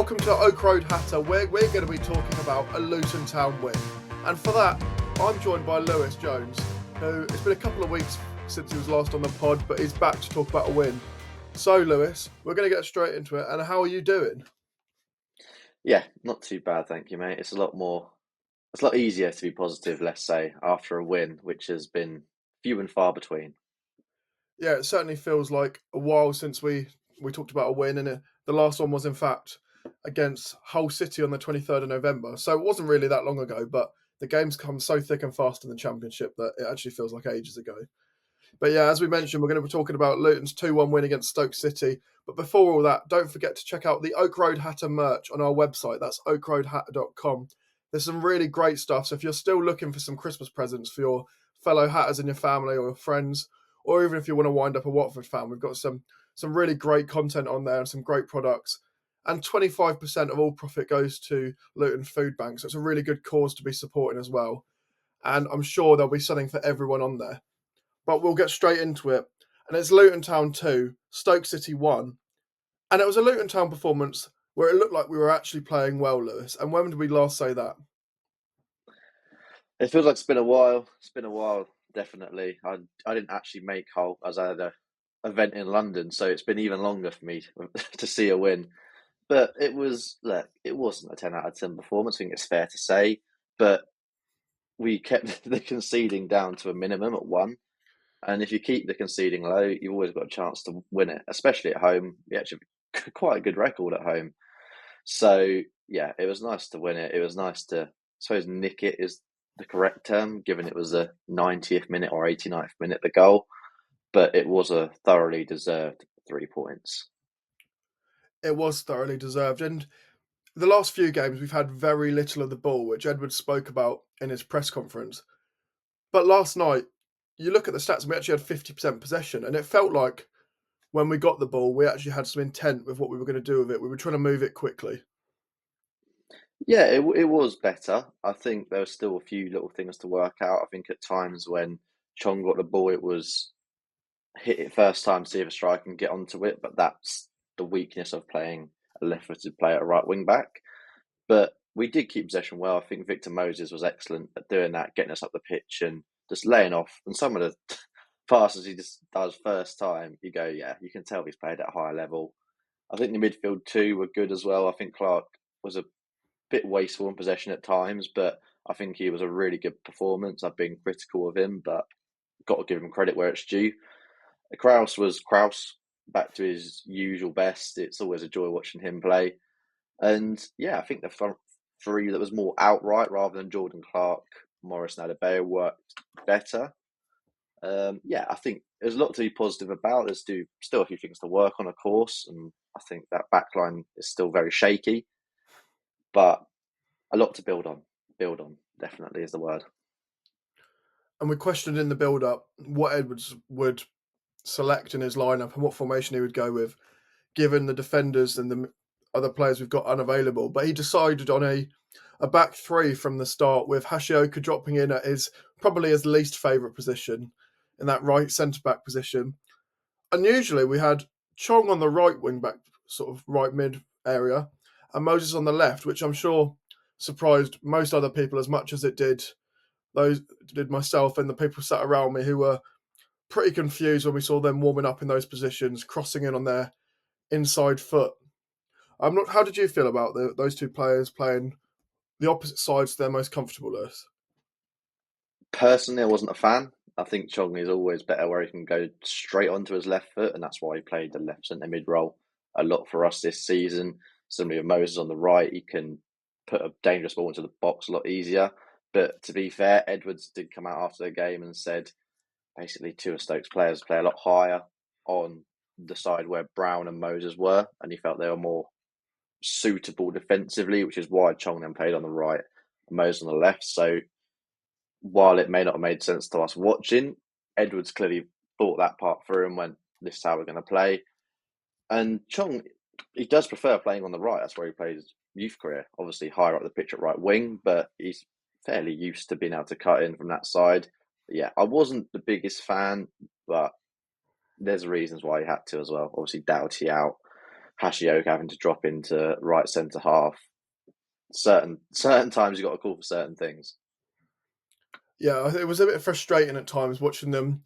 welcome to Oak Road Hatter, where we're going to be talking about a Luton Town win. And for that, I'm joined by Lewis Jones, who it's been a couple of weeks since he was last on the pod, but he's back to talk about a win. So, Lewis, we're going to get straight into it. And how are you doing? Yeah, not too bad, thank you, mate. It's a lot easier to be positive, let's say, after a win, which has been few and far between. Yeah, it certainly feels like a while since we talked about a win, and the last one was, in fact, against Hull City on the 23rd of November. So it wasn't really that long ago, but the games come so thick and fast in the Championship that it actually feels like ages ago. But yeah, as we mentioned, we're going to be talking about Luton's 2-1 win against Stoke City. But before all that, don't forget to check out the Oak Road Hatter merch on our website. That's oakroadhatter.com. There's some really great stuff. So if you're still looking for some Christmas presents for your fellow Hatters in your family or your friends, or even if you want to wind up a Watford fan, we've got some really great content on there and some great products. And 25% of all profit goes to Luton Food Bank. So it's a really good cause to be supporting as well. And I'm sure there'll be something for everyone on there. But we'll get straight into it. And it's Luton Town 2, Stoke City 1. And it was a Luton Town performance where it looked like we were actually playing well, Lewis. And when did we last say that? It feels like it's been a while. It's been a while, definitely. I didn't actually make Hull as I had an event in London, so it's been even longer for me to see a win. But it wasn't a 10 out of 10 performance, I think it's fair to say. But we kept the conceding down to a minimum at 1. And if you keep the conceding low, you've always got a chance to win it, especially at home. We actually have quite a good record at home. So, yeah, it was nice to win it. It was nice to, I suppose, nick it is the correct term, given it was the 90th minute or 89th minute, the goal. But it was a thoroughly deserved 3 points. It was thoroughly deserved. And the last few games, we've had very little of the ball, which Edward spoke about in his press conference. But last night, you look at the stats, and we actually had 50% possession. And it felt like when we got the ball, we actually had some intent with what we were going to do with it. We were trying to move it quickly. Yeah, it was better. I think there were still a few little things to work out. I think at times when Chong got the ball, it was hit it first time, see if a striker can get onto it. But that's the weakness of playing a left-footed player at right wing back. But we did keep possession well. I think Victor Moses was excellent at doing that, getting us up the pitch and just laying off. And some of the passes he just does first time, you go, yeah, you can tell he's played at a higher level. I think the midfield too were good as well. I think Clark was a bit wasteful in possession at times, but I think he was a really good performance. I've been critical of him, but got to give him credit where it's due. Kraus was Kraus, back to his usual best. It's always a joy watching him play. And yeah, I think the front three that was more outright rather than Jordan Clark, Morris and Adebayo worked better. I think there's a lot to be positive about. There's still a few things to work on, of course, and I think that backline is still very shaky, but a lot to build on. Build on, definitely is the word. And we questioned in the build-up what Edwards would select in his lineup and what formation he would go with, given the defenders and the other players we've got unavailable. But he decided on a back three from the start, with Hashioka dropping in at probably his least favourite position, in that right centre-back position. Unusually, we had Chong on the right wing-back, sort of right mid area, and Moses on the left, which I'm sure surprised most other people as much as it did myself and the people sat around me, who were pretty confused when we saw them warming up in those positions, crossing in on their inside foot. How did you feel about those two players playing the opposite sides to their most comfortable list? Personally, I wasn't a fan. I think Chong is always better where he can go straight onto his left foot, and that's why he played the left centre mid role a lot for us this season. Similarly with Moses on the right, he can put a dangerous ball into the box a lot easier. But to be fair, Edwards did come out after the game and said basically two of Stoke's players play a lot higher on the side where Brown and Moses were, and he felt they were more suitable defensively, which is why Chong then played on the right and Moses on the left. So while it may not have made sense to us watching, Edwards clearly thought that part through and went, this is how we're going to play. And Chong, he does prefer playing on the right. That's where he played his youth career. Obviously higher up the pitch at right wing, but he's fairly used to being able to cut in from that side. But yeah, I wasn't the biggest fan, but there's reasons why he had to as well. Obviously, Doughty out, Hashioka having to drop into right centre half. Certain times you got to call for certain things. Yeah, it was a bit frustrating at times watching them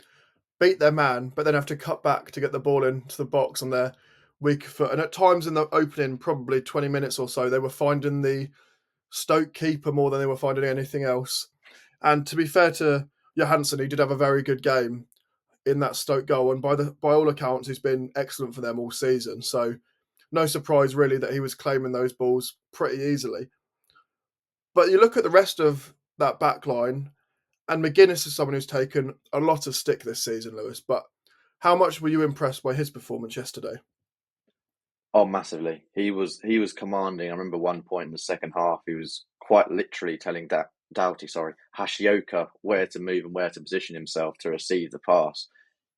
beat their man, but then have to cut back to get the ball into the box on their weaker foot. And at times in the opening, probably 20 minutes or so, they were finding the Stoke keeper more than they were finding anything else. And to be fair to Johansson, he did have a very good game in that Stoke goal, and by all accounts, he's been excellent for them all season. So no surprise really that he was claiming those balls pretty easily. But you look at the rest of that back line, and McGuinness is someone who's taken a lot of stick this season, Lewis. But how much were you impressed by his performance yesterday? Oh, massively. He was commanding. I remember one point in the second half, he was quite literally telling Hashioka where to move and where to position himself to receive the pass.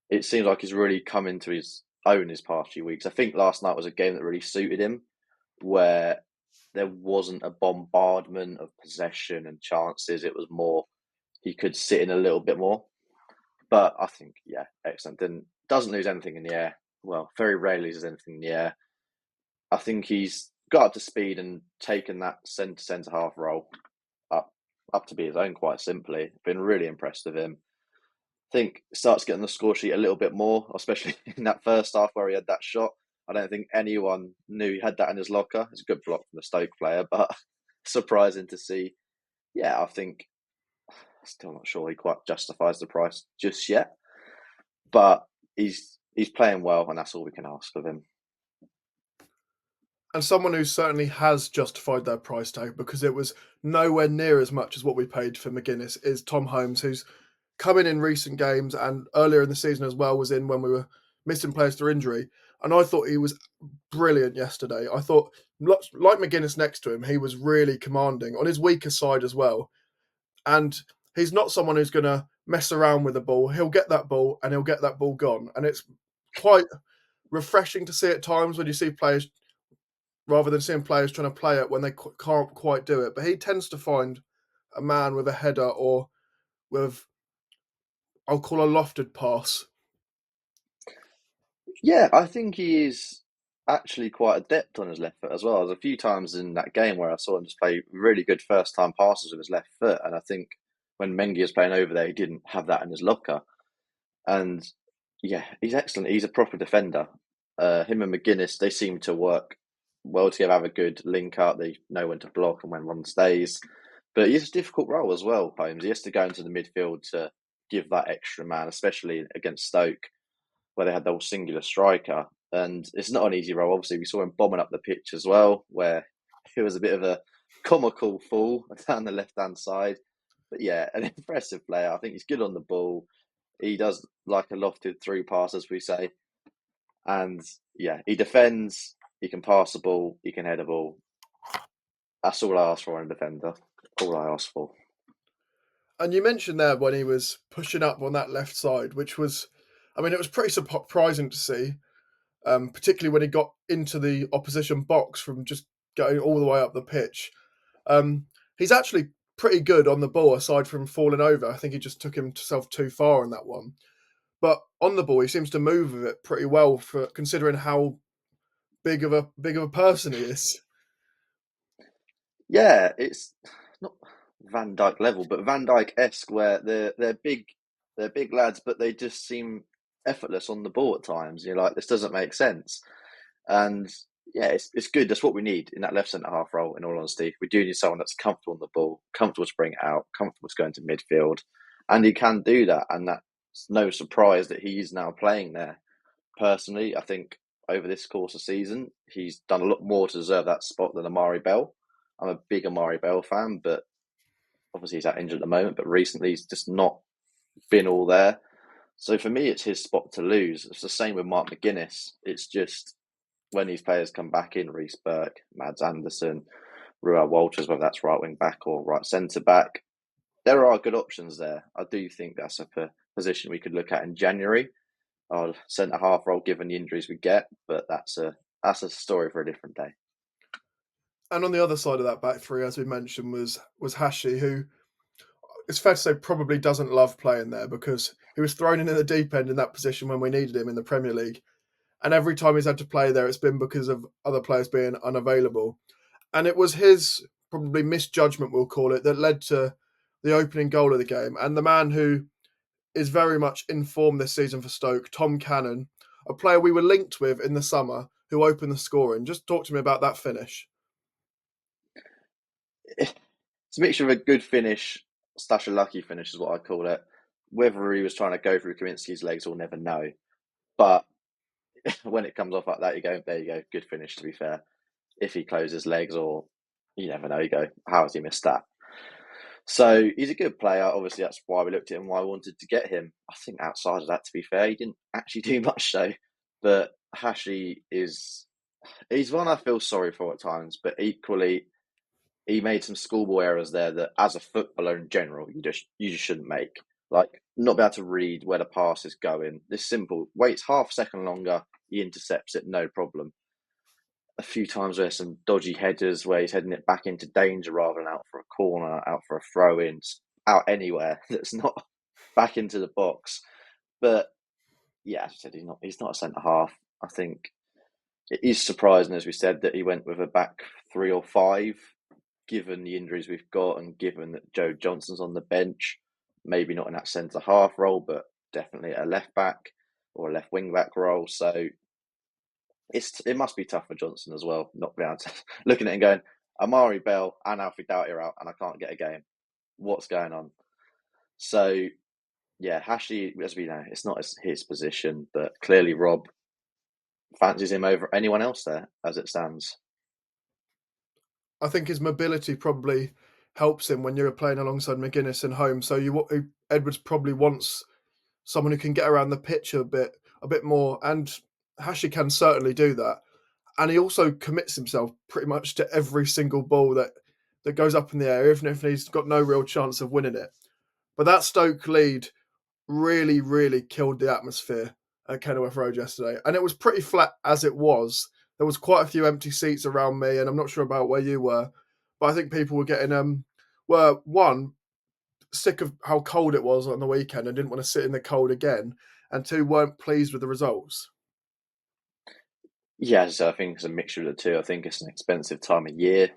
It seems like he's really come into his own his past few weeks. I think last night was a game that really suited him, where there wasn't a bombardment of possession and chances. It was more he could sit in a little bit more. But I think, yeah, excellent. Doesn't lose anything in the air. Well, very rarely loses anything in the air. I think he's got up to speed and taken that centre half role up to be his own quite simply. Been really impressed with him. I think starts getting the score sheet a little bit more, especially in that first half where he had that shot. I don't think anyone knew he had that in his locker. It's a good block from the Stoke player, but surprising to see. Yeah, I think still not sure he quite justifies the price just yet, but he's playing well, and that's all we can ask of him. And someone who certainly has justified their price tag, because it was nowhere near as much as what we paid for McGuinness, is Tom Holmes, who's come in recent games and earlier in the season as well, was in when we were missing players through injury. And I thought he was brilliant yesterday. I thought, like McGuinness next to him, he was really commanding on his weaker side as well. And he's not someone who's going to mess around with the ball. He'll get that ball and he'll get that ball gone. And it's quite refreshing to see at times when you see players, rather than seeing players trying to play it when they can't quite do it. But he tends to find a man with a header or with, I'll call a lofted pass. Yeah, I think he is actually quite adept on his left foot as well. There's a few times in that game where I saw him just play really good first time passes with his left foot, and I think when Mengi was playing over there, he didn't have that in his locker. And yeah, he's excellent. He's a proper defender. Him and McGuinness, they seem to work well together, have a good link up. They know when to block and when one stays. But he's a difficult role as well, Holmes. He has to go into the midfield to give that extra man, especially against Stoke, where they had the whole singular striker. And it's not an easy role. Obviously, we saw him bombing up the pitch as well, where he was a bit of a comical fall down the left-hand side. But yeah, an impressive player. I think he's good on the ball. He does like a lofted through pass, as we say. And yeah, he defends, he can pass the ball, he can head a ball. That's all I ask for in a defender. All I ask for. And you mentioned there when he was pushing up on that left side, which was, I mean, it was pretty surprising to see, particularly when he got into the opposition box from just going all the way up the pitch. He's actually pretty good on the ball, aside from falling over. I think he just took himself too far in that one. But on the ball, he seems to move with it pretty well, for considering how big of a person he is. Yeah, it's not Van Dijk level, but Van Dijk-esque, where they're big lads, but they just seem effortless on the ball at times. You're like, this doesn't make sense. And yeah, it's good. That's what we need in that left centre half role, in all honesty. We do need someone that's comfortable on the ball, comfortable to bring it out, comfortable to go into midfield. And he can do that. And that's no surprise that he's now playing there. Personally, I think over this course of season, he's done a lot more to deserve that spot than Amari Bell. I'm a big Amari Bell fan, but obviously he's out injured at the moment. But recently, he's just not been all there. So for me, it's his spot to lose. It's the same with Mark McGuinness. It's just when these players come back in, Reece Burke, Mads Anderson, Ruel Walters, whether that's right wing back or right centre back, there are good options there. I do think that's a position we could look at in January. Our centre half role, given the injuries we get, but that's a story for a different day. And on the other side of that back three, as we mentioned, was Hashi, who, it's fair to say, probably doesn't love playing there, because he was thrown in the deep end in that position when we needed him in the Premier League. And every time he's had to play there, it's been because of other players being unavailable. And it was his probably misjudgment, we'll call it, that led to the opening goal of the game. And the man who is very much in form this season for Stoke, Tom Cannon, a player we were linked with in the summer, who opened the scoring. Just talk to me about that finish. It's a mixture of a good finish / a lucky finish is what I call it. Whether he was trying to go through Kaminski's legs, we'll never know. But when it comes off like that, you go, there you go, good finish, to be fair. If he closes legs, or you never know, you go, how has he missed that? So he's a good player. Obviously, that's why we looked at him, why I wanted to get him. I think outside of that, to be fair, he didn't actually do much though. But Hashi he's one I feel sorry for at times, but equally, he made some schoolboy errors there that, as a footballer in general, you just shouldn't make. Like, not be able to read where the pass is going. This simple, waits half a second longer, he intercepts it, no problem. A few times there's some dodgy headers where he's heading it back into danger rather than out for a corner, out for a throw in, out anywhere that's not back into the box. But yeah, as I said, he's not a centre half. I think it is surprising, as we said, that he went with a back 3 or 5, given the injuries we've got and given that Joe Johnson's on the bench. Maybe not in that centre half role, but definitely a left back or a left wing back role. So it must be tough for Johnson as well, not being able to looking at it and going, Amari Bell and Alfie Doughty are out and I can't get a game. What's going on? So yeah, Hashi, as we know, it's not his position, but clearly Rob fancies him over anyone else there as it stands. I think his mobility probably helps him when you're playing alongside McGuinness and Holmes. So Edwards probably wants someone who can get around the pitch a bit more, and Hashi can certainly do that. And he also commits himself pretty much to every single ball that goes up in the air, even if he's got no real chance of winning it. But that Stoke lead really, really killed the atmosphere at Kenilworth Road yesterday. And it was pretty flat as it was. There was quite a few empty seats around me, and I'm not sure about where you were, but I think people were getting one, sick of how cold it was on the weekend and didn't want to sit in the cold again, and 2, weren't pleased with the results. Yeah, so I think it's a mixture of the two. I think it's an expensive time of year,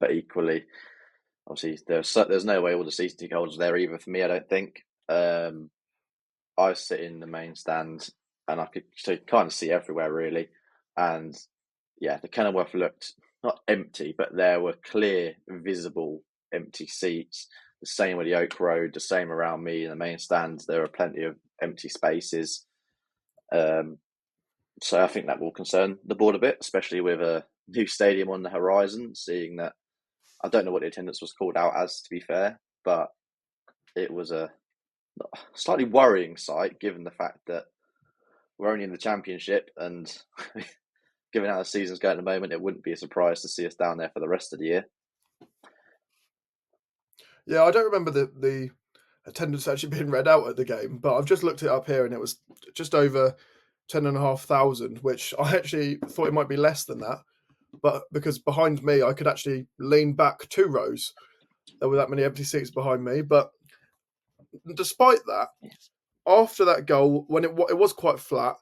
but equally, obviously, there's no way all the season ticket holders are there either for me, I don't think. I sit in the main stand and I could kind of see everywhere really. And yeah, the Kenilworth looked not empty, but there were clear, visible empty seats. The same with the Oak Road, the same around me in the main stand. There are plenty of empty spaces. So I think that will concern the board a bit, especially with a new stadium on the horizon, seeing that I don't know what the attendance was called out as, to be fair, but it was a slightly worrying sight given the fact that we're only in the Championship and given how the season's going at the moment, it wouldn't be a surprise to see us down there for the rest of the year. Yeah, I don't remember the attendance actually being read out at the game, but I've just looked it up here and it was just over 10,500, which I actually thought it might be less than that. But because behind me, I could actually lean back 2 rows. There were that many empty seats behind me. But despite that, after that goal, when it was quite flat,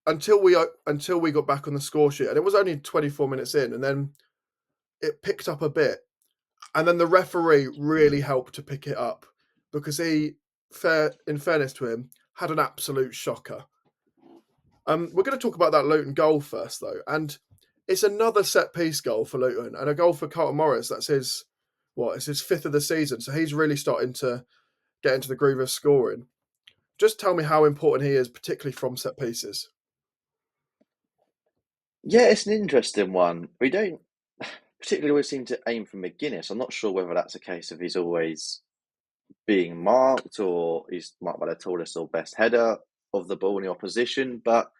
until we got back on the score sheet, and it was only 24 minutes in, and then it picked up a bit. And then the referee really helped to pick it up because he, in fairness to him, had an absolute shocker. We're going to talk about that Luton goal first, though. And it's another set-piece goal for Luton and a goal for Carlton Morris. That's it's his 5th of the season. So he's really starting to get into the groove of scoring. Just tell me how important he is, particularly from set-pieces. Yeah, it's an interesting one. We don't particularly always seem to aim for McGuinness. I'm not sure whether that's a case of he's always being marked or he's marked by the tallest or best header of the ball in the opposition. But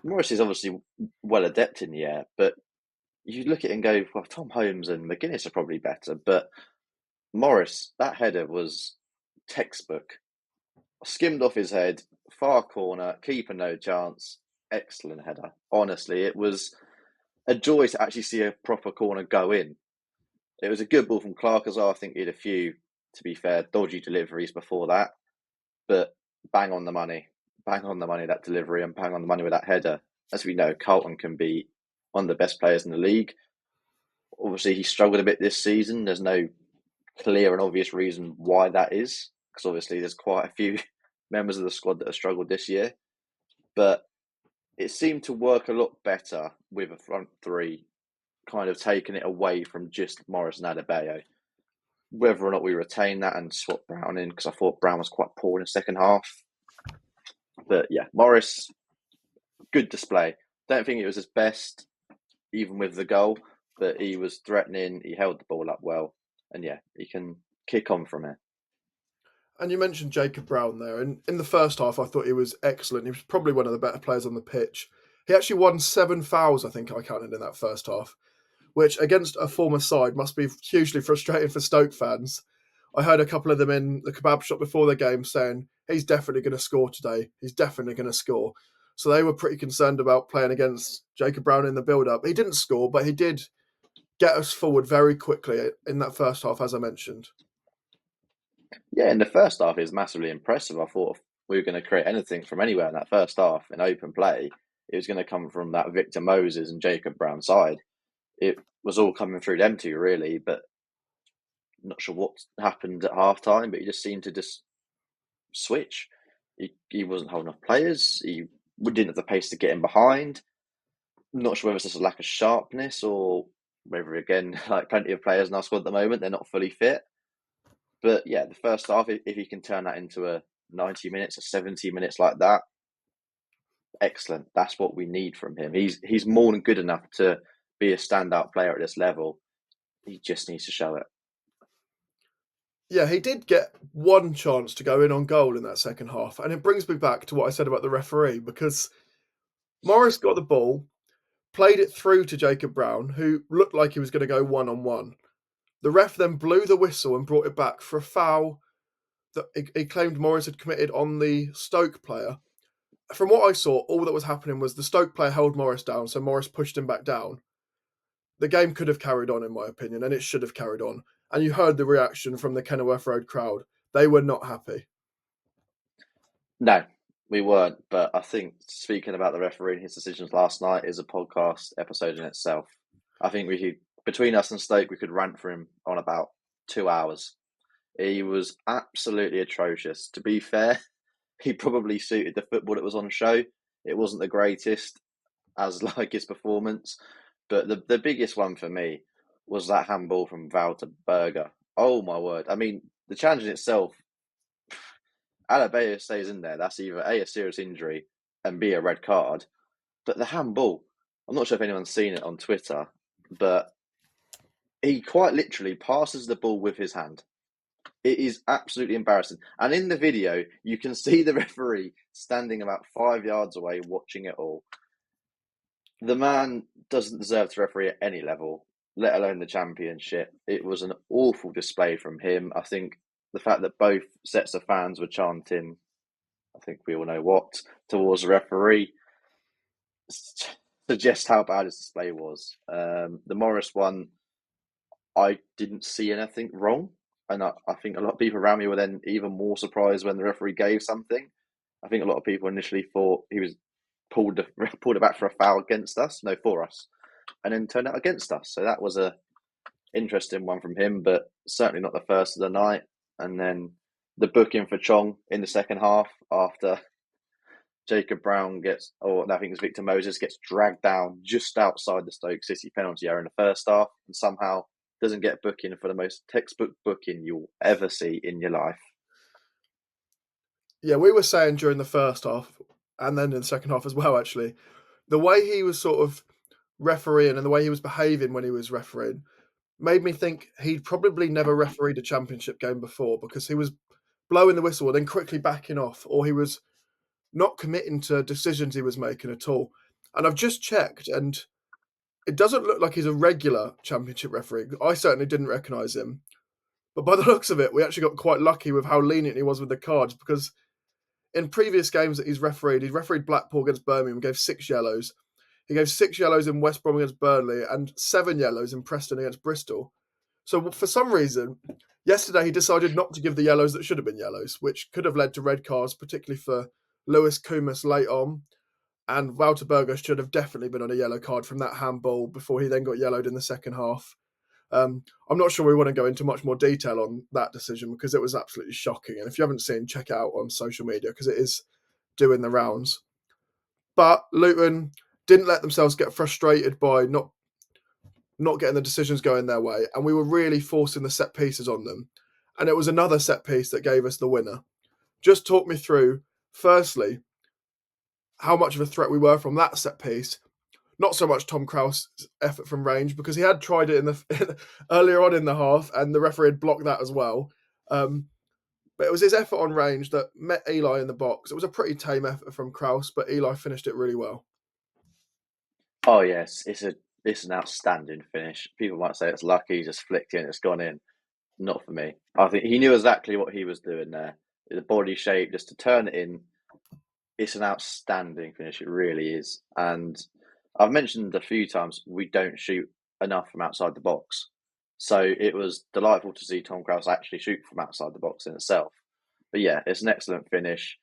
Morris is obviously well adept in the air. But you look at it and go, well, Tom Holmes and McGuinness are probably better. But Morris, that header was textbook. Skimmed off his head, far corner, keeper no chance. Excellent header. Honestly, it was a joy to actually see a proper corner go in. It was a good ball from Clark as well. I think he had a few, to be fair, dodgy deliveries before that, but bang on the money. bang on the money, that delivery, and bang on the money with that header. As we know, Carlton can be one of the best players in the league. Obviously, he struggled a bit this season. There's no clear and obvious reason why that is, because obviously there's quite a few members of the squad that have struggled this year. But it seemed to work a lot better with a front three, kind of taking it away from just Morris and Adebayo. Whether or not we retain that and swap Brown in, because I thought Brown was quite poor in the second half. But yeah, Morris, good display. Don't think it was his best, even with the goal, but he was threatening, he held the ball up well, and yeah, he can kick on from it. And you mentioned Jacob Brown there, and in the first half, I thought he was excellent. He was probably one of the better players on the pitch. He actually won 7 fouls, I think I counted in that first half, which against a former side must be hugely frustrating for Stoke fans. I heard a couple of them in the kebab shop before the game saying, he's definitely going to score today. He's definitely going to score. So they were pretty concerned about playing against Jacob Brown in the build-up. He didn't score, but he did get us forward very quickly in that first half, as I mentioned. Yeah, in the first half, it was massively impressive. I thought if we were going to create anything from anywhere in that first half in open play, it was going to come from that Victor Moses and Jacob Brown side. It was all coming through them two, really, but not sure what happened at half time, but he just seemed to just switch. He wasn't holding off players. He didn't have the pace to get in behind. I'm not sure whether it's just a lack of sharpness or whether, again, like plenty of players in our squad at the moment, they're not fully fit. But yeah, the first half, if he can turn that into a 90 minutes or 70 minutes like that, excellent. That's what we need from him. He's more than good enough to be a standout player at this level. He just needs to show it. Yeah, he did get one chance to go in on goal in that second half. And it brings me back to what I said about the referee, because Morris got the ball, played it through to Jacob Brown, who looked like he was going to go one-on-one. The ref then blew the whistle and brought it back for a foul that he claimed Morris had committed on the Stoke player. From what I saw, all that was happening was the Stoke player held Morris down, so Morris pushed him back down. The game could have carried on, in my opinion, and it should have carried on. And you heard the reaction from the Kenilworth Road crowd. They were not happy. No, we weren't. But I think speaking about the referee and his decisions last night is a podcast episode in itself. I think between us and Stoke, we could rant for him on about 2 hours. He was absolutely atrocious. To be fair, he probably suited the football that was on show. It wasn't the greatest as like his performance. But the biggest one for me was that handball from Walter Berger. Oh my word. I mean, the challenge in itself, Adebayo stays in there. That's either A, a serious injury, and B, a red card. But the handball, I'm not sure if anyone's seen it on Twitter, but he quite literally passes the ball with his hand. It is absolutely embarrassing. And in the video, you can see the referee standing about 5 yards away watching it all. The man doesn't deserve to referee at any level, let alone the championship. It was an awful display from him. I think the fact that both sets of fans were chanting, I think we all know what, towards the referee, suggests how bad his display was. The Morris one, I didn't see anything wrong. And I think a lot of people around me were then even more surprised when the referee gave something. I think a lot of people initially thought he was pulled it back for a foul against us, no, for us, and then turned out against us. So that was a interesting one from him, but certainly not the first of the night. And then the booking for Chong in the second half after Jacob Brown I think it's Victor Moses, gets dragged down just outside the Stoke City penalty area in the first half and somehow doesn't get booking for the most textbook booking you'll ever see in your life. Yeah, we were saying during the first half, and then in the second half as well, actually, the way he was sort of refereeing and the way he was behaving when he was refereeing made me think he'd probably never refereed a championship game before, because he was blowing the whistle and then quickly backing off, or he was not committing to decisions he was making at all. And I've just checked, and it doesn't look like he's a regular championship referee. I certainly didn't recognise him. But by the looks of it, we actually got quite lucky with how lenient he was with the cards, because in previous games that he's refereed Blackpool against Birmingham, gave 6 yellows. He gave 6 yellows in West Brom against Burnley and 7 yellows in Preston against Bristol. So for some reason, yesterday he decided not to give the yellows that should have been yellows, which could have led to red cards, particularly for Lewis Kumas late on, and Walter Berger should have definitely been on a yellow card from that handball before he then got yellowed in the second half. I'm not sure we want to go into much more detail on that decision because it was absolutely shocking. And if you haven't seen, check it out on social media because it is doing the rounds. But Luton didn't let themselves get frustrated by not getting the decisions going their way, and we were really forcing the set pieces on them. And it was another set piece that gave us the winner. Just talk me through, firstly, how much of a threat we were from that set piece. Not so much Tom Krause's effort from range because he had tried it in the earlier on in the half, and the referee had blocked that as well. But it was his effort on range that met Eli in the box. It was a pretty tame effort from Krause, but Eli finished it really well. Oh yes, it's an outstanding finish. People might say it's lucky, he just flicked in, it's gone in. Not for me. I think he knew exactly what he was doing there. The body shape, just to turn it in. It's an outstanding finish. It really is. And I've mentioned a few times we don't shoot enough from outside the box. So it was delightful to see Tom Krause actually shoot from outside the box in itself. But yeah, it's an excellent finish.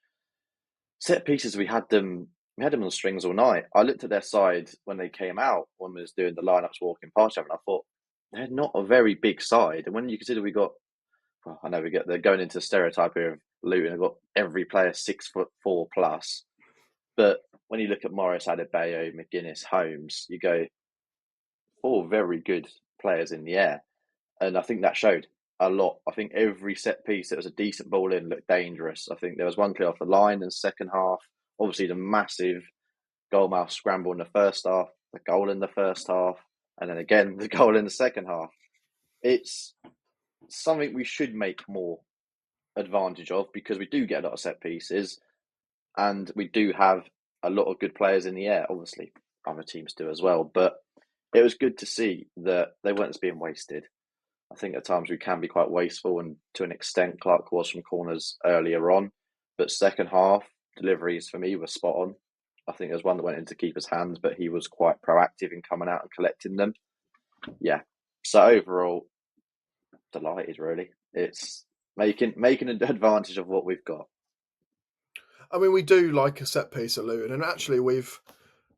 Set pieces, we had them on the strings all night. I looked at their side when they came out, when we was doing the lineups walking past each other, and I thought, they're not a very big side. And when you consider they're going into the stereotype here of Luton, they've got every player 6'4" plus. But when you look at Morris, Adebayo, McGuinness, Holmes, you go, all very good players in the air. And I think that showed a lot. I think every set piece that was a decent ball in looked dangerous. I think there was one clear off the line in the second half. Obviously, the massive goalmouth scramble in the first half, the goal in the first half, and then again, the goal in the second half. It's something we should make more advantage of because we do get a lot of set pieces and we do have a lot of good players in the air. Obviously, other teams do as well, but it was good to see that they weren't being wasted. I think at times we can be quite wasteful, and to an extent, Clark was from corners earlier on. But second half deliveries for me were spot on. I think there's one that went into keeper's hands, but he was quite proactive in coming out and collecting them. Yeah. So overall, delighted. Really, it's making an advantage of what we've got. I mean, we do like a set piece at Luton, and actually we've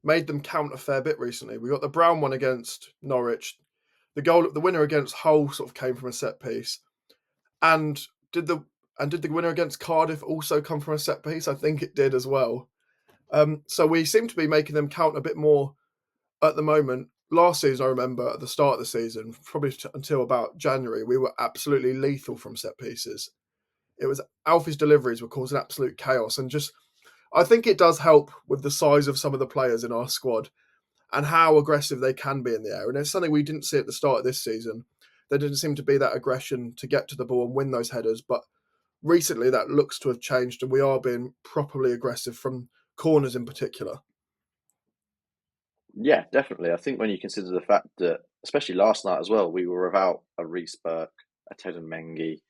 made them count a fair bit recently. We got the Brown one against Norwich. The winner against Hull sort of came from a set piece. And did the winner against Cardiff also come from a set piece? I think it did as well. So we seem to be making them count a bit more at the moment. Last season, I remember at the start of the season, probably until about January, we were absolutely lethal from set pieces. It was Alfie's deliveries were causing absolute chaos, and just I think it does help with the size of some of the players in our squad and how aggressive they can be in the air. And it's something we didn't see at the start of this season. There didn't seem to be that aggression to get to the ball and win those headers, but recently that looks to have changed, and we are being properly aggressive from corners in particular. Yeah, definitely. I think when you consider the fact that, especially last night as well, we were without a Reece Burke, a Ted and Mengi,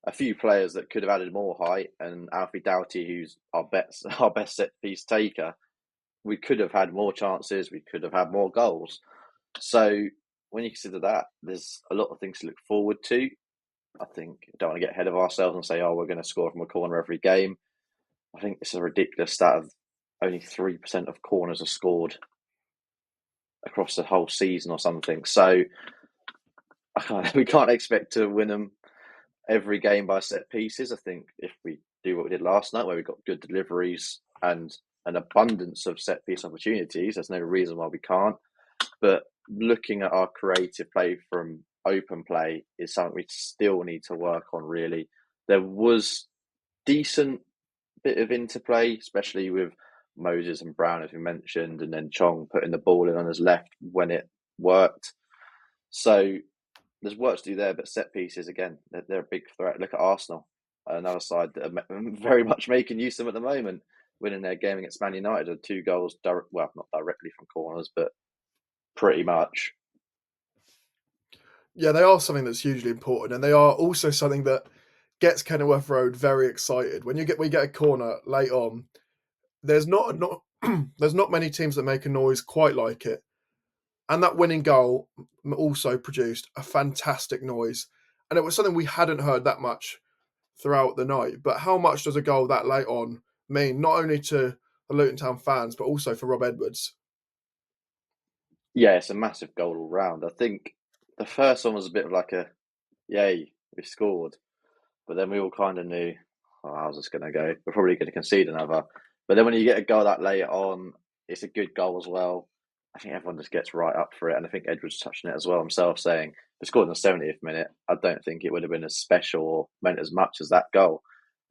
a few players that could have added more height, and Alfie Doughty, who's our best set piece taker, we could have had more chances, we could have had more goals. So when you consider that, there's a lot of things to look forward to. I think I don't want to get ahead of ourselves and say, we're going to score from a corner every game. I think it's a ridiculous stat of only 3% of corners are scored across the whole season or something. So we can't expect to win them every game by set pieces. I think if we do what we did last night, where we got good deliveries and an abundance of set piece opportunities, there's no reason why we can't. But looking at our creative play from open play is something we still need to work on, really. There was decent bit of interplay, especially with Moses and Brown, as we mentioned, and then Chong putting the ball in on his left when it worked. So there's work to do there, but set pieces, again, they're a big threat. Look at Arsenal, another side that are very much making use of them at the moment, winning their game against Man United with 2 goals, not directly from corners, but pretty much. Yeah, they are something that's hugely important, and they are also something that gets Kenilworth Road very excited. When we get a corner late on, there's not many teams that make a noise quite like it. And that winning goal also produced a fantastic noise. And it was something we hadn't heard that much throughout the night. But how much does a goal that late on mean, not only to the Luton Town fans, but also for Rob Edwards? Yeah, it's a massive goal all round. I think the first one was a bit of like a, yay, we scored. But then we all kind of knew, oh, how's this going to go? We're probably going to concede another. But then when you get a goal that late on, it's a good goal as well. I think everyone just gets right up for it. And I think Edwards touched on it as well himself, saying, if we scored in the 70th minute, I don't think it would have been as special or meant as much as that goal.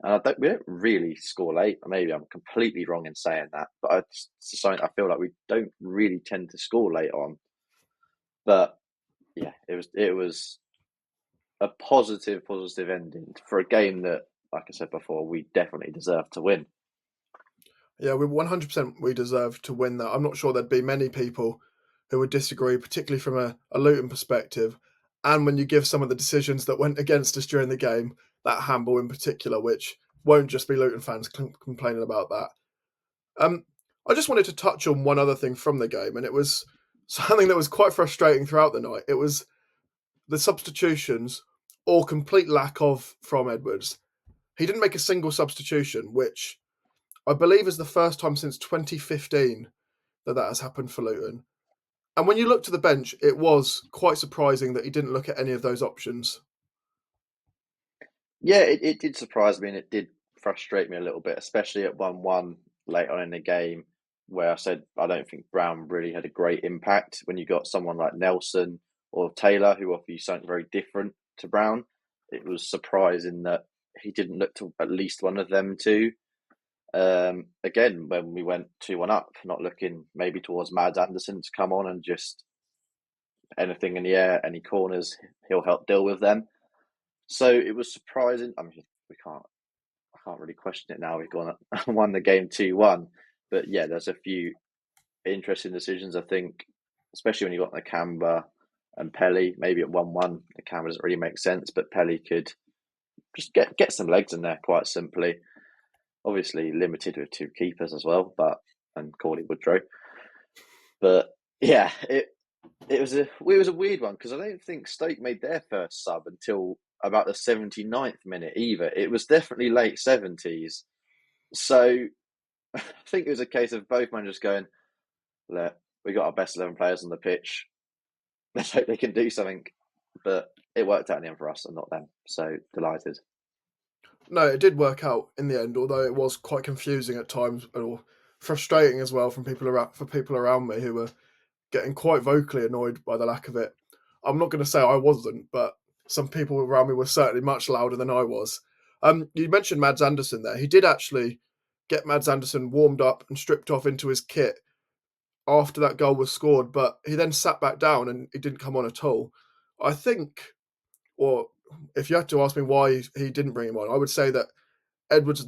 And we don't really score late. Maybe I'm completely wrong in saying that, but it's something I feel like we don't really tend to score late on. But yeah, it was a positive ending for a game that, like I said before, we definitely deserve to win. Yeah, we 100% we deserve to win that. I'm not sure there'd be many people who would disagree, particularly from a Luton perspective. And when you give some of the decisions that went against us during the game, that handball in particular, which won't just be Luton fans complaining about that. I just wanted to touch on one other thing from the game, and it was something that was quite frustrating throughout the night. It was the substitutions or complete lack of from Edwards. He didn't make a single substitution, which I believe is the first time since 2015 that has happened for Luton. And when you look to the bench, it was quite surprising that he didn't look at any of those options. Yeah, it did surprise me and it did frustrate me a little bit, especially at 1-1 late on in the game, where I said I don't think Brown really had a great impact. When you got someone like Nelson or Taylor who offer you something very different to Brown, it was surprising that he didn't look to at least one of them two. Again, when we went 2-1 up, not looking maybe towards Mads Anderson to come on and just anything in the air, any corners, he'll help deal with them. So it was surprising. I mean, I can't really question it now. We've gone won the game 2-1, but yeah, there's a few interesting decisions. I think, especially when you got Nakamba and Pelly. Maybe at 1-1, Nakamba doesn't really make sense, but Pelly could just get some legs in there quite simply. Obviously limited with two keepers as well, and Corley Woodrow. But yeah, it was a weird one because I don't think Stoke made their first sub until about the 79th minute either. It was definitely late 70s. So I think it was a case of both managers going, look, we got our best 11 players on the pitch. Let's hope they can do something. But it worked out in the end for us and not them. So delighted. No, it did work out in the end, although it was quite confusing at times or frustrating as well for people around me who were getting quite vocally annoyed by the lack of it. I'm not going to say I wasn't, but some people around me were certainly much louder than I was. You mentioned Mads Anderson there. He did actually get Mads Anderson warmed up and stripped off into his kit after that goal was scored, but he then sat back down and he didn't come on at all. I think, or if you had to ask me why he didn't bring him on, I would say that Edwards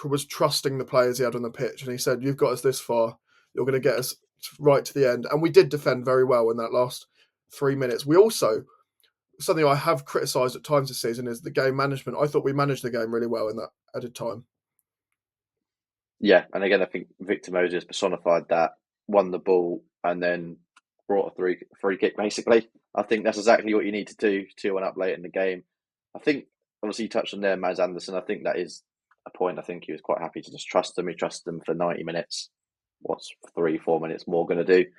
was trusting the players he had on the pitch, and he said, "You've got us this far. You're going to get us right to the end." And we did defend very well in that last 3 minutes. We also, something I have criticised at times this season, is the game management. I thought we managed the game really well in that added time. Yeah, and again, I think Victor Moses personified that, won the ball, and then brought a free kick, basically. I think that's exactly what you need to do 2-1 up late in the game. I think, obviously, you touched on there, Mads Anderson. I think that is a point. I think he was quite happy to just trust them. He trusted them for 90 minutes. What's 3-4 minutes more going to do?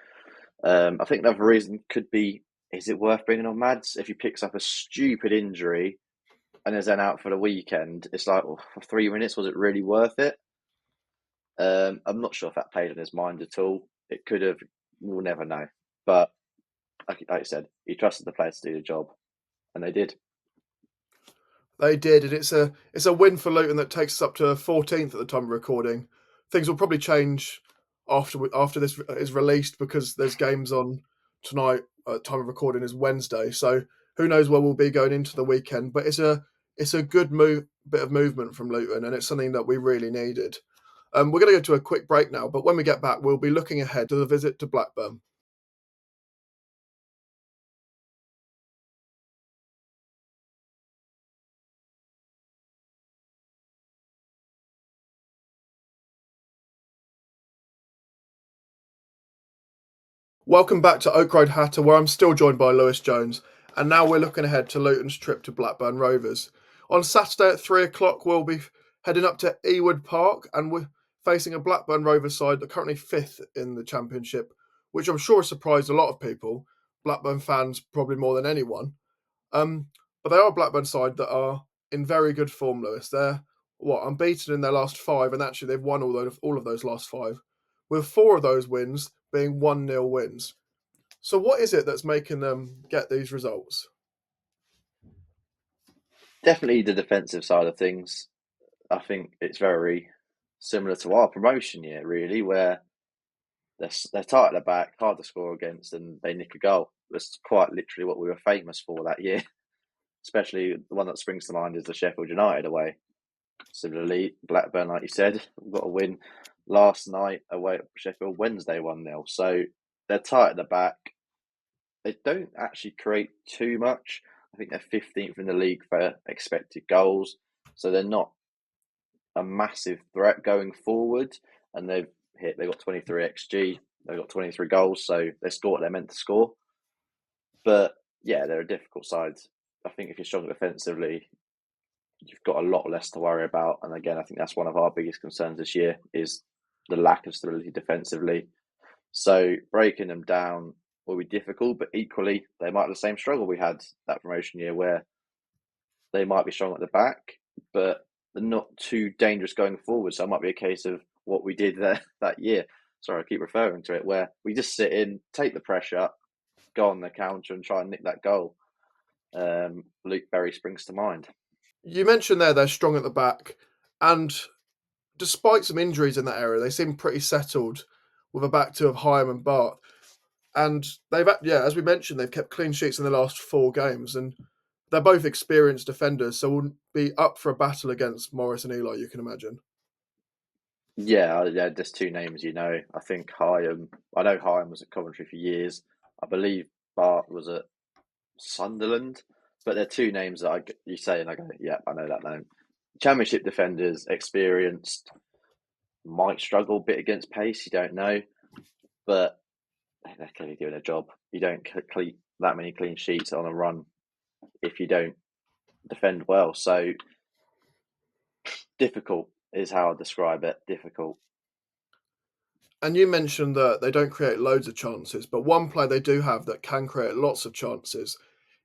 I think another reason could be, is it worth bringing on Mads? If he picks up a stupid injury and is then out for the weekend, it's like, well, for 3 minutes, was it really worth it? I'm not sure if that played on his mind at all. It could have. We'll never know. But like I said, he trusted the players to do the job, and they did. They did, and it's a win for Luton that takes us up to 14th at the time of recording. Things will probably change after this is released because there's games on tonight. Time of recording is Wednesday, so who knows where we'll be going into the weekend. But it's a good bit of movement from Luton, and it's something that we really needed. We're going to go to a quick break now, but when we get back, we'll be looking ahead to the visit to Blackburn. Welcome back to Oak Road Hatter, where I'm still joined by Lewis Jones, and now we're looking ahead to Luton's trip to Blackburn Rovers. On Saturday at 3 o'clock, we'll be heading up to Ewood Park, and we're facing a Blackburn Rovers side that are currently 5th in the Championship, which I'm sure surprised a lot of people, Blackburn fans probably more than anyone. But they are a Blackburn side that are in very good form, Lewis. They're unbeaten in their last 5, and actually they've won all of those last 5, with 4 of those wins being 1-0 wins. So what is it that's making them get these results? Definitely the defensive side of things. I think it's very similar to our promotion year, really, where they're tight at the back, hard to score against, and they nick a goal. That's quite literally what we were famous for that year. Especially the one that springs to mind is the Sheffield United away. Similarly, Blackburn, like you said, got a win last night away at Sheffield Wednesday 1-0. So they're tight at the back. They don't actually create too much. I think they're 15th in the league for expected goals. So they're not a massive threat going forward. And they've got 23 XG. They've got 23 goals. So they score what they're meant to score. But yeah, they're a difficult side. I think if you're strong defensively, you've got a lot less to worry about. And again, I think that's one of our biggest concerns this year is the lack of stability defensively. So breaking them down will be difficult, but equally they might have the same struggle we had that promotion year where they might be strong at the back, but they're not too dangerous going forward. So it might be a case of what we did there that year. Sorry, I keep referring to it, where we just sit in, take the pressure, go on the counter and try and nick that goal. Luke Berry springs to mind. You mentioned they're strong at the back, and despite some injuries in that area, they seem pretty settled with a back two of Hyam and Bart. And as we mentioned, they've kept clean sheets in the last 4 games, and they're both experienced defenders, so we'll be up for a battle against Morris and Eli, you can imagine. Yeah, there's 2 names, I think Hyam, I know Hyam was at Coventry for years. I believe Bart was at Sunderland, but they're 2 names that you say and I go, yeah, I know that name. Championship defenders, experienced, might struggle a bit against pace, you don't know, but they're clearly doing a job. You don't keep that many clean sheets on a run if you don't defend well. So difficult is how I describe it. Difficult. And you mentioned that they don't create loads of chances, but one player they do have that can create lots of chances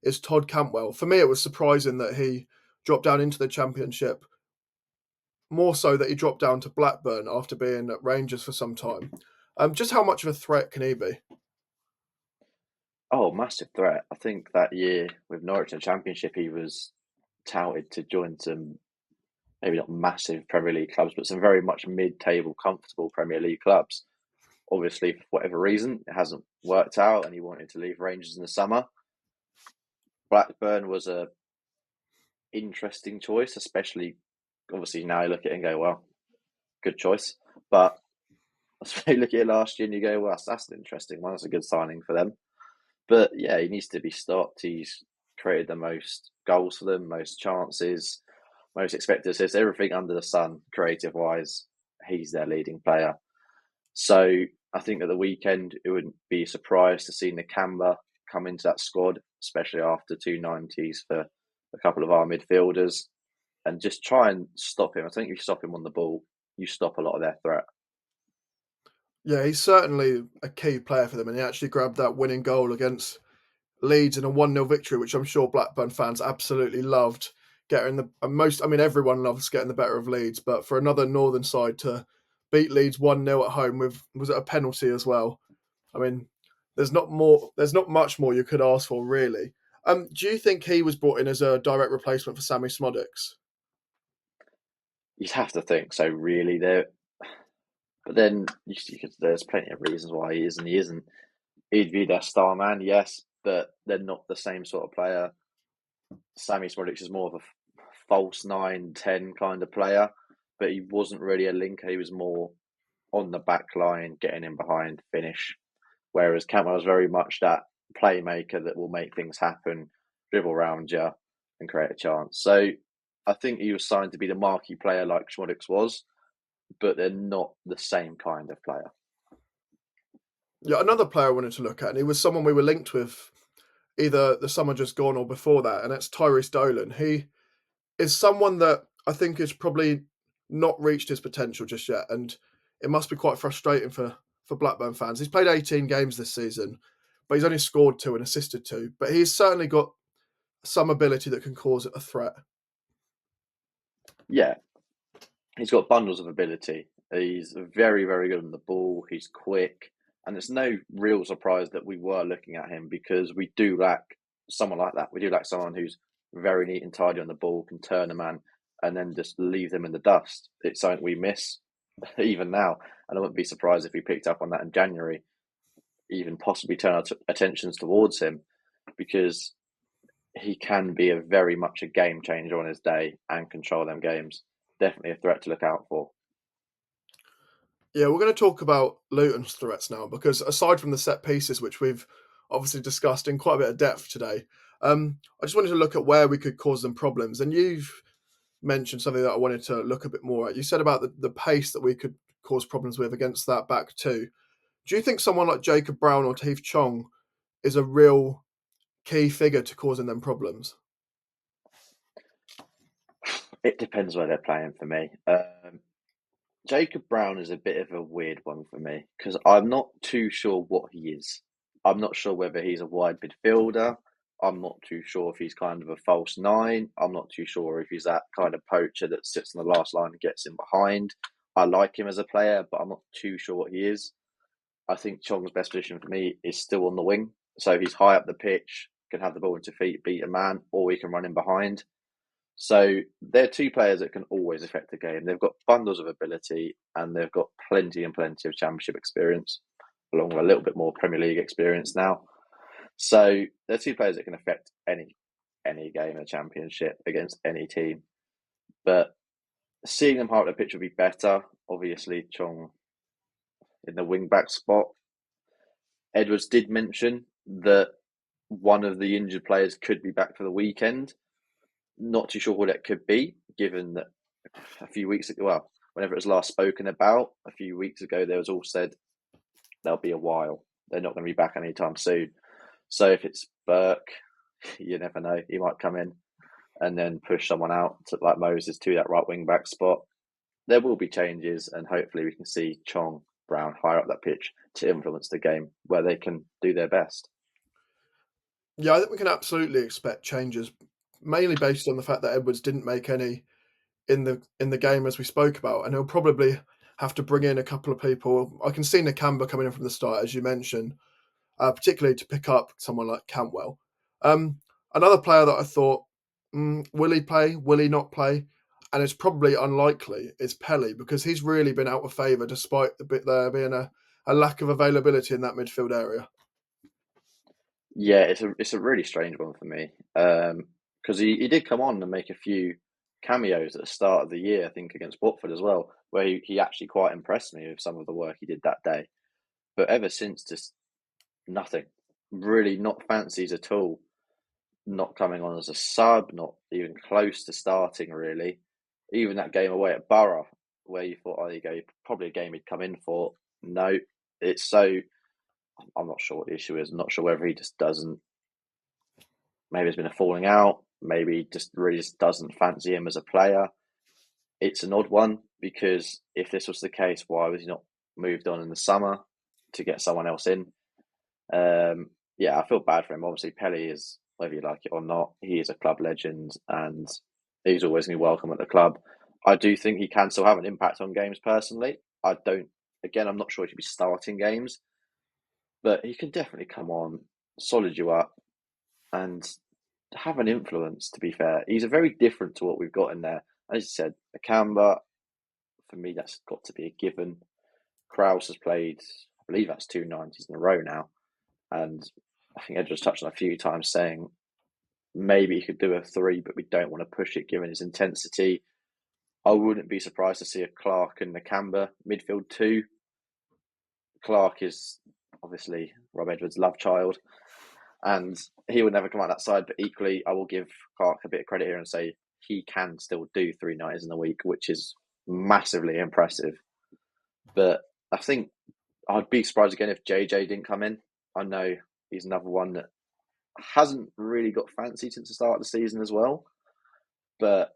is Todd Cantwell. For me, it was surprising that he dropped down into the Championship, more so that he dropped down to Blackburn after being at Rangers for some time. Just how much of a threat can he be? Oh, massive threat. I think that year with Norwich in the Championship, he was touted to join some, maybe not massive Premier League clubs, but some very much mid-table, comfortable Premier League clubs. Obviously, for whatever reason, it hasn't worked out and he wanted to leave Rangers in the summer. Blackburn was a interesting choice, especially, obviously now you look at it and go, well, good choice. But you look at it last year and you go, well, that's an interesting one. That's a good signing for them. But yeah, he needs to be stopped. He's created the most goals for them, most chances, most expected assists, everything under the sun, creative wise. He's their leading player. So I think at the weekend, it wouldn't be a surprise to see Nakamba come into that squad, especially after 290s for a couple of our midfielders, and just try and stop him. I think if you stop him on the ball, you stop a lot of their threat. Yeah, he's certainly a key player for them, and he actually grabbed that winning goal against Leeds in a 1-0 victory, which I'm sure Blackburn fans absolutely loved. Everyone loves getting the better of Leeds, but for another northern side to beat Leeds 1-0 at home was it a penalty as well? I mean, there's not much more you could ask for, really. Do you think he was brought in as a direct replacement for Sammy Smodics? You'd have to think so, really. There, but then there's plenty of reasons why he is and he isn't. He'd be their star man, yes, but they're not the same sort of player. Sammy Smodics is more of a false 9-10 kind of player, but he wasn't really a linker. He was more on the back line, getting in behind, finish. Whereas Cantwell was very much that playmaker that will make things happen, dribble around you, and create a chance. So I think he was signed to be the marquee player like Schmodics was, but they're not the same kind of player. Yeah, another player I wanted to look at, and he was someone we were linked with either the summer just gone or before that, and that's Tyrese Dolan. He is someone that I think has probably not reached his potential just yet, and it must be quite frustrating for Blackburn fans. He's played 18 games this season, but he's only scored 2 and assisted 2. But he's certainly got some ability that can cause a threat. Yeah, he's got bundles of ability. He's very, very good on the ball. He's quick. And it's no real surprise that we were looking at him because we do lack someone like that. We do lack someone who's very neat and tidy on the ball, can turn a man and then just leave them in the dust. It's something we miss even now. And I wouldn't be surprised if we picked up on that in January, even possibly turn our attentions towards him because he can be very much a game changer on his day and control them games. Definitely a threat to look out for. Yeah, we're going to talk about Luton's threats now because aside from the set pieces, which we've obviously discussed in quite a bit of depth today, I just wanted to look at where we could cause them problems. And you've mentioned something that I wanted to look a bit more at. You said about the pace that we could cause problems with against that back two. Do you think someone like Jacob Brown or Tahith Chong is a real key figure to causing them problems? It depends where they're playing for me. Jacob Brown is a bit of a weird one for me because I'm not too sure what he is. I'm not sure whether he's a wide midfielder. I'm not too sure if he's kind of a false nine. I'm not too sure if he's that kind of poacher that sits on the last line and gets in behind. I like him as a player, but I'm not too sure what he is. I think Chong's best position for me is still on the wing. So he's high up the pitch, can have the ball into feet, beat a man, or he can run in behind. So they're two players that can always affect the game. They've got bundles of ability and they've got plenty and plenty of championship experience, along with a little bit more Premier League experience now. So they're two players that can affect any game in the championship against any team. But seeing them high up the pitch would be better. Obviously, Chong in the wing back spot. Edwards did mention that one of the injured players could be back for the weekend. Not too sure who that could be, given that a few weeks ago, well, whenever it was last spoken about, a few weeks ago, there was all said they'll be a while. They're not going to be back anytime soon. So if it's Burke, you never know. He might come in and then push someone out like Moses to that right wing back spot. There will be changes, and hopefully we can see Chong, Brown higher up that pitch to influence the game where they can do their best. Yeah, I think we can absolutely expect changes, mainly based on the fact that Edwards didn't make any in the game as we spoke about, and he'll probably have to bring in a couple of people. I can see Nakamba coming in from the start, as you mentioned, particularly to pick up someone like Cantwell. Another player that I thought, will he play? Will he not play? And it's probably unlikely is Pelly because he's really been out of favour despite there being a lack of availability in that midfield area. Yeah, it's a really strange one for me because he did come on and make a few cameos at the start of the year, I think against Watford as well, where he actually quite impressed me with some of the work he did that day. But ever since, just nothing. Really not fancies at all. Not coming on as a sub, not even close to starting really. Even that game away at Borough, where you thought, oh, there you go, probably a game he'd come in for. No, it's so. I'm not sure what the issue is. I'm not sure whether he just doesn't. Maybe there's been a falling out. Maybe he just really just doesn't fancy him as a player. It's an odd one because if this was the case, why was he not moved on in the summer to get someone else in? Yeah, I feel bad for him. Obviously, Pelly is, whether you like it or not, he is a club legend and he's always going to be welcome at the club. I do think he can still have an impact on games personally. I'm not sure he should be starting games, but he can definitely come on, solid you up, and have an influence, to be fair. He's a very different to what we've got in there. As you said, Akamba, for me, that's got to be a given. Kraus has played, I believe that's 290s in a row now. And I think Ed just touched on a few times saying maybe he could do a 3, but we don't want to push it given his intensity. I wouldn't be surprised to see a Clark and Nakamba midfield 2. Clark is obviously Rob Edwards' love child, and he would never come out that side. But equally, I will give Clark a bit of credit here and say he can still do 3 nights in a week, which is massively impressive. But I think I'd be surprised again if JJ didn't come in. I know he's another one that hasn't really got fancy since the start of the season as well. But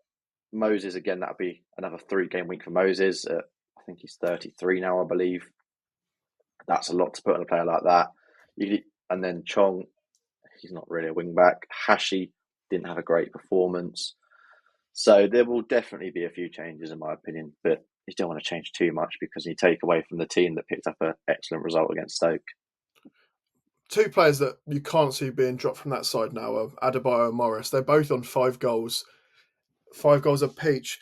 Moses, again, that'll be another 3-game week for Moses. I think he's 33 now, I believe. That's a lot to put on a player like that. And then Chong, he's not really a wing back. Hashi didn't have a great performance. So there will definitely be a few changes, in my opinion, but you don't want to change too much because you take away from the team that picked up an excellent result against Stoke. 2 players that you can't see being dropped from that side now are Adebayo and Morris. They're both on 5 goals. 5 goals apiece.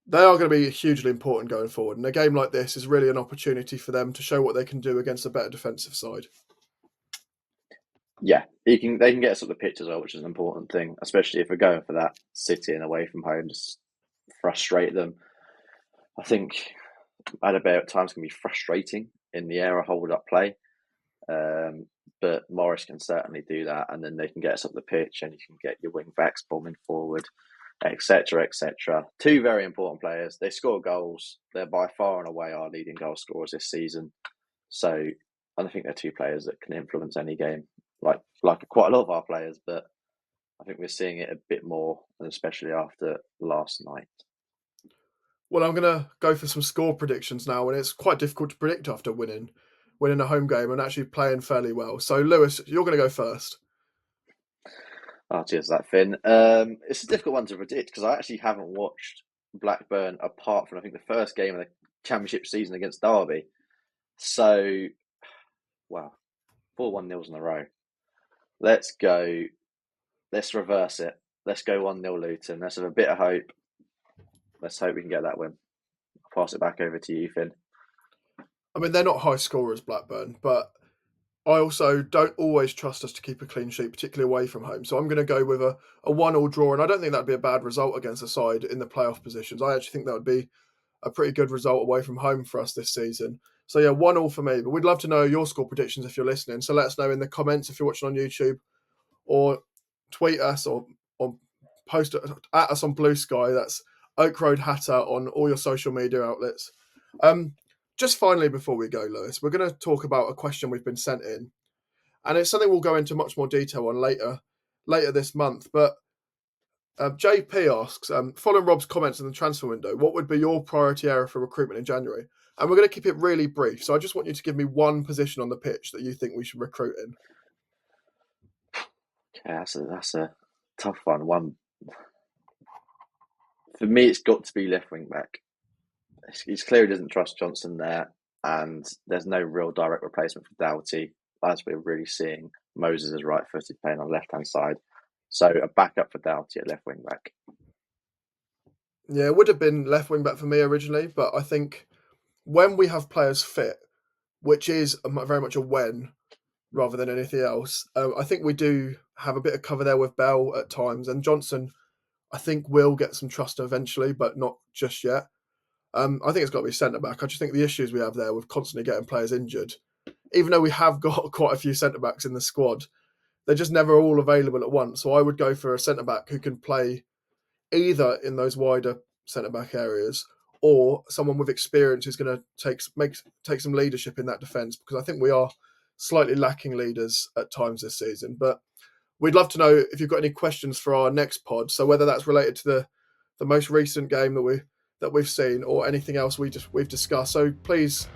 They are going to be hugely important going forward. And a game like this is really an opportunity for them to show what they can do against a better defensive side. Yeah, they can get us up the pitch as well, which is an important thing, especially if we're going for that City and away from home, just frustrate them. I think Adebayo at times can be frustrating in the area hold-up play, but Morris can certainly do that, and then they can get us up the pitch and you can get your wing-backs bombing forward, etc., etc. 2 very important players. They score goals. They're by far and away our leading goal scorers this season. So I think they're 2 players that can influence any game, like quite a lot of our players, but I think we're seeing it a bit more, and especially after last night. Well, I'm going to go for some score predictions now, and it's quite difficult to predict after winning a home game and actually playing fairly well. So, Lewis, you're going to go first. Oh, cheers, that Finn. It's a difficult one to predict because I actually haven't watched Blackburn apart from, I think, the first game of the Championship season against Derby. So, wow, 4-1-0s in a row. Let's go. Let's reverse it. Let's go 1-0 Luton. Let's have a bit of hope. Let's hope we can get that win. I'll pass it back over to you, Finn. I mean, they're not high scorers, Blackburn, but I also don't always trust us to keep a clean sheet, particularly away from home. So I'm going to go with a 1-1 draw, and I don't think that'd be a bad result against a side in the playoff positions. I actually think that would be a pretty good result away from home for us this season. So yeah, 1-1 for me. But we'd love to know your score predictions if you're listening. So let us know in the comments if you're watching on YouTube, or tweet us or post at us on Blue Sky. That's Oak Road Hatter on all your social media outlets. Just finally, before we go, Lewis, we're going to talk about a question we've been sent in, and it's something we'll go into much more detail on later this month. But JP asks, following Rob's comments in the transfer window, what would be your priority area for recruitment in January? And we're going to keep it really brief. So I just want you to give me one position on the pitch that you think we should recruit in. Okay, that's a tough one. For me, it's got to be left wing back. He's clear he doesn't trust Johnson there, and there's no real direct replacement for Doughty, as we're really seeing Moses as right-footed playing on the left-hand side. So a backup for Doughty at left wing back. Yeah, it would have been left wing back for me originally, but I think when we have players fit, which is very much a when rather than anything else, I think we do have a bit of cover there with Bell at times, and Johnson, I think, will get some trust eventually, but not just yet. I think it's got to be centre-back. I just think the issues we have there with constantly getting players injured, even though we have got quite a few centre-backs in the squad, they're just never all available at once. So I would go for a centre-back who can play either in those wider centre-back areas or someone with experience who's going to take some leadership in that defence, because I think we are slightly lacking leaders at times this season. But we'd love to know if you've got any questions for our next pod. So whether that's related to the most recent game that we've seen or anything else we've discussed. So please,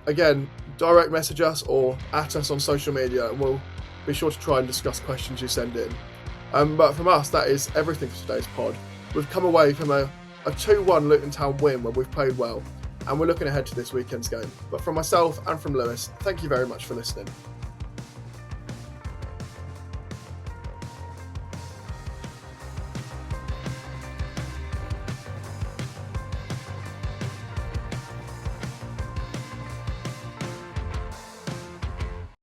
again, direct message us or at us on social media, and we'll be sure to try and discuss questions you send in. But from us, that is everything for today's pod. We've come away from a 2-1 Luton Town win where we've played well, and we're looking ahead to this weekend's game. But from myself and from Lewis, thank you very much for listening.